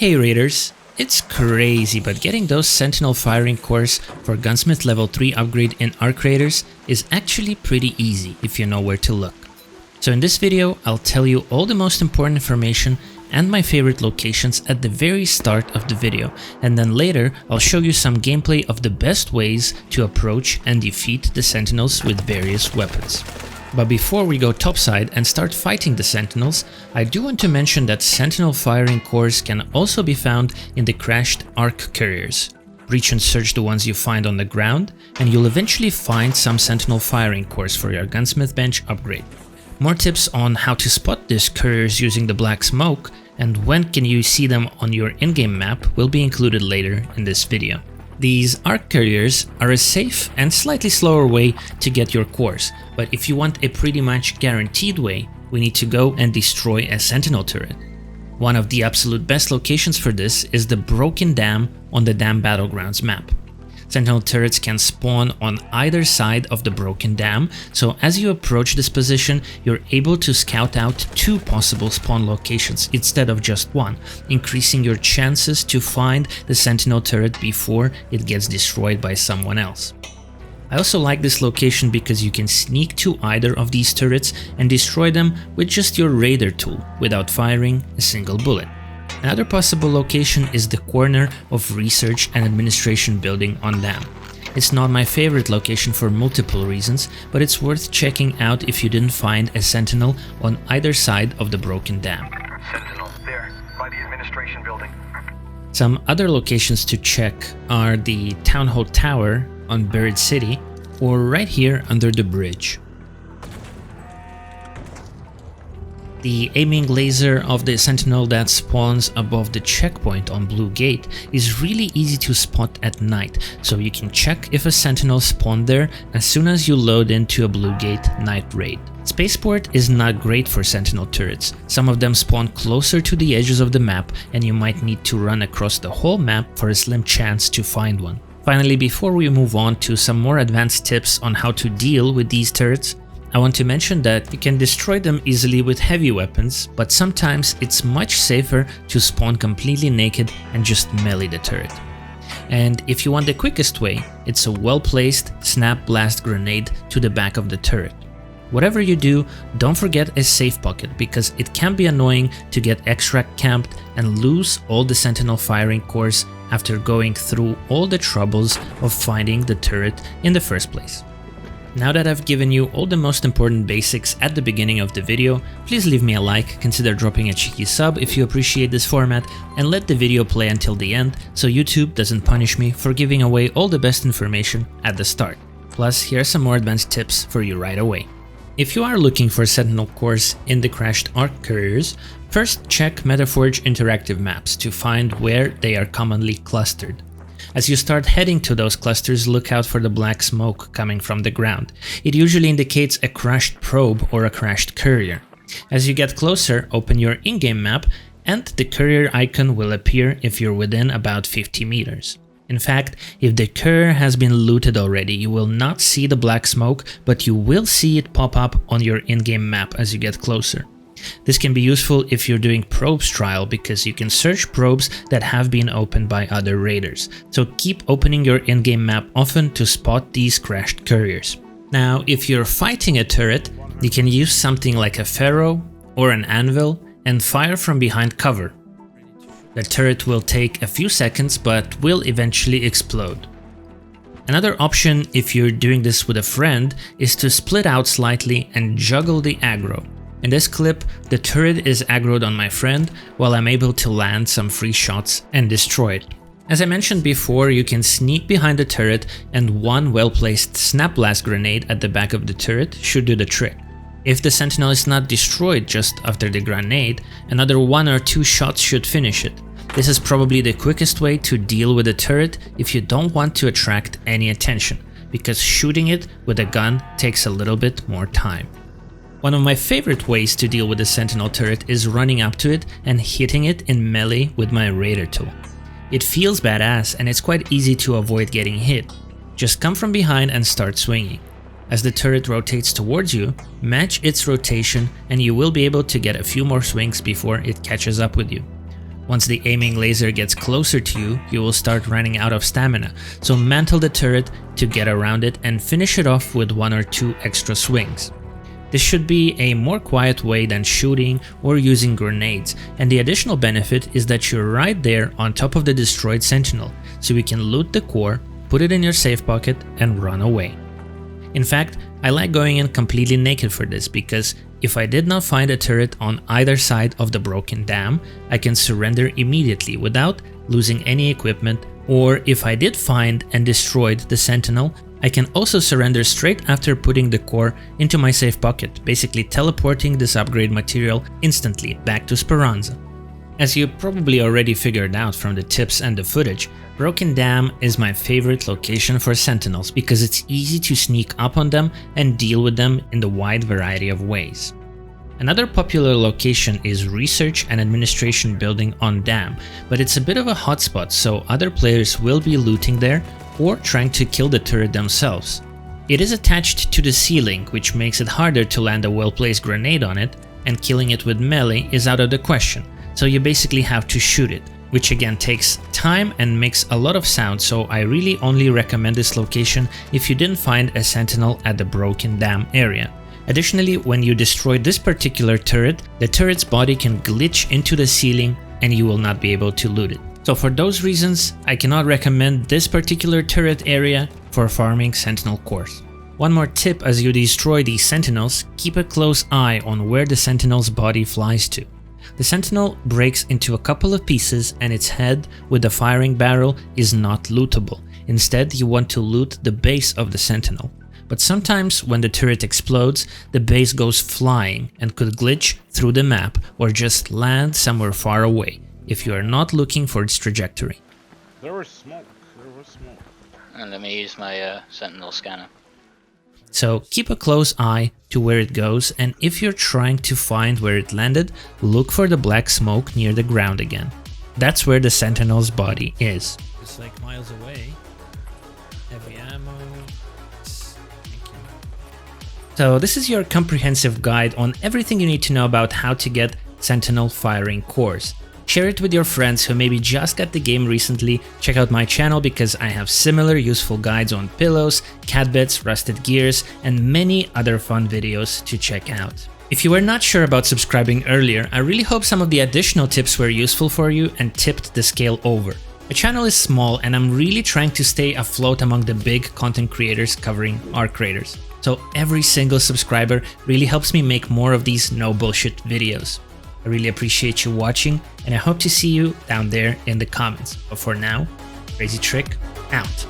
Hey Raiders, it's crazy, but getting those Sentinel Firing Cores for Gunsmith Level 3 upgrade in Arc Raiders is actually pretty easy if you know where to look. So in this video, I'll tell you all the most important information and my favorite locations at the very start of the video, and then later I'll show you some gameplay of the best ways to approach and defeat the Sentinels with various weapons. But before we go topside and start fighting the Sentinels, I do want to mention that Sentinel Firing Cores can also be found in the crashed Arc Carriers. Reach and search the ones you find on the ground, and you'll eventually find some Sentinel Firing Cores for your Gunsmith bench upgrade. More tips on how to spot these couriers using the black smoke and when can you see them on your in-game map will be included later in this video. These Arc Carriers are a safe and slightly slower way to get your cores, but if you want a pretty much guaranteed way, we need to go and destroy a Sentinel turret. One of the absolute best locations for this is the Broken Dam on the Dam Battlegrounds map. Sentinel turrets can spawn on either side of the Broken Dam, so as you approach this position, you're able to scout out two possible spawn locations instead of just one, increasing your chances to find the Sentinel turret before it gets destroyed by someone else. I also like this location because you can sneak to either of these turrets and destroy them with just your Raider tool without firing a single bullet. Another possible location is the corner of Research and Administration building on Dam. It's not my favorite location for multiple reasons, but it's worth checking out if you didn't find a Sentinel on either side of the Broken Dam. Sentinel, there, by the Administration building. Some other locations to check are the Town Hall Tower on Buried City, or right here under the bridge. The aiming laser of the Sentinel that spawns above the checkpoint on Blue Gate is really easy to spot at night, so you can check if a Sentinel spawned there as soon as you load into a Blue Gate night raid. Spaceport is not great for Sentinel turrets. Some of them spawn closer to the edges of the map and you might need to run across the whole map for a slim chance to find one. Finally, before we move on to some more advanced tips on how to deal with these turrets, I want to mention that you can destroy them easily with heavy weapons, but sometimes it's much safer to spawn completely naked and just melee the turret. And if you want the quickest way, it's a well-placed snap blast grenade to the back of the turret. Whatever you do, don't forget a safe pocket because it can be annoying to get extract camped and lose all the Sentinel Firing Cores after going through all the troubles of finding the turret in the first place. Now that I've given you all the most important basics at the beginning of the video, please leave me a like, consider dropping a cheeky sub if you appreciate this format, and let the video play until the end so YouTube doesn't punish me for giving away all the best information at the start. Plus, here are some more advanced tips for you right away. If you are looking for Sentinel Cores in the crashed Arc Carriers, first check Metaforge interactive maps to find where they are commonly clustered. As you start heading to those clusters, look out for the black smoke coming from the ground. It usually indicates a crashed probe or a crashed courier. As you get closer, open your in-game map and the courier icon will appear if you're within about 50 meters. In fact, if the courier has been looted already, you will not see the black smoke, but you will see it pop up on your in-game map as you get closer. This can be useful if you're doing probes trial because you can search probes that have been opened by other raiders, so keep opening your in-game map often to spot these crashed couriers. Now, if you're fighting a turret, you can use something like a ferro or an anvil and fire from behind cover. The turret will take a few seconds but will eventually explode. Another option if you're doing this with a friend is to split out slightly and juggle the aggro. In this clip, the turret is aggroed on my friend while I'm able to land some free shots and destroy it. As I mentioned before, you can sneak behind the turret and one well-placed snap blast grenade at the back of the turret should do the trick. If the Sentinel is not destroyed just after the grenade, another 1 or 2 shots should finish it. This is probably the quickest way to deal with a turret if you don't want to attract any attention, because shooting it with a gun takes a little bit more time. One of my favorite ways to deal with the Sentinel turret is running up to it and hitting it in melee with my Raider tool. It feels badass and it's quite easy to avoid getting hit. Just come from behind and start swinging. As the turret rotates towards you, match its rotation and you will be able to get a few more swings before it catches up with you. Once the aiming laser gets closer to you, you will start running out of stamina, so mantle the turret to get around it and finish it off with 1 or 2 extra swings. This should be a more quiet way than shooting or using grenades, and the additional benefit is that you're right there on top of the destroyed Sentinel, so you can loot the core, put it in your safe pocket, and run away. In fact, I like going in completely naked for this, because if I did not find a turret on either side of the broken dam, I can surrender immediately without losing any equipment, or if I did find and destroyed the Sentinel, I can also surrender straight after putting the core into my safe pocket, basically teleporting this upgrade material instantly back to Speranza. As you probably already figured out from the tips and the footage, Broken Dam is my favorite location for Sentinels because it's easy to sneak up on them and deal with them in the wide variety of ways. Another popular location is Research and Administration Building on Dam, but it's a bit of a hotspot, so other players will be looting there or trying to kill the turret themselves. It is attached to the ceiling, which makes it harder to land a well-placed grenade on it, and killing it with melee is out of the question, so you basically have to shoot it, which again takes time and makes a lot of sound, so I really only recommend this location if you didn't find a Sentinel at the Broken Dam area. Additionally, when you destroy this particular turret, the turret's body can glitch into the ceiling and you will not be able to loot it. So for those reasons, I cannot recommend this particular turret area for farming Sentinel Cores. One more tip: as you destroy these Sentinels, keep a close eye on where the Sentinel's body flies to. The Sentinel breaks into a couple of pieces and its head with the firing barrel is not lootable. Instead, you want to loot the base of the Sentinel. But sometimes when the turret explodes, the base goes flying and could glitch through the map or just land somewhere far away if you are not looking for its trajectory. There was smoke. And let me use my Sentinel scanner. So keep a close eye to where it goes, and if you're trying to find where it landed, look for the black smoke near the ground again. That's where the Sentinel's body is. It's like miles away. Heavy ammo. Thank you. So this is your comprehensive guide on everything you need to know about how to get Sentinel Firing Cores. Share it with your friends who maybe just got the game recently. Check out my channel because I have similar useful guides on pillows, cat beds, rusted gears, and many other fun videos to check out. If you were not sure about subscribing earlier, I really hope some of the additional tips were useful for you and tipped the scale over. The channel is small and I'm really trying to stay afloat among the big content creators covering ARC Raiders. So every single subscriber really helps me make more of these no bullshit videos. I really appreciate you watching, and I hope to see you down there in the comments. But for now, Crazy Trick out.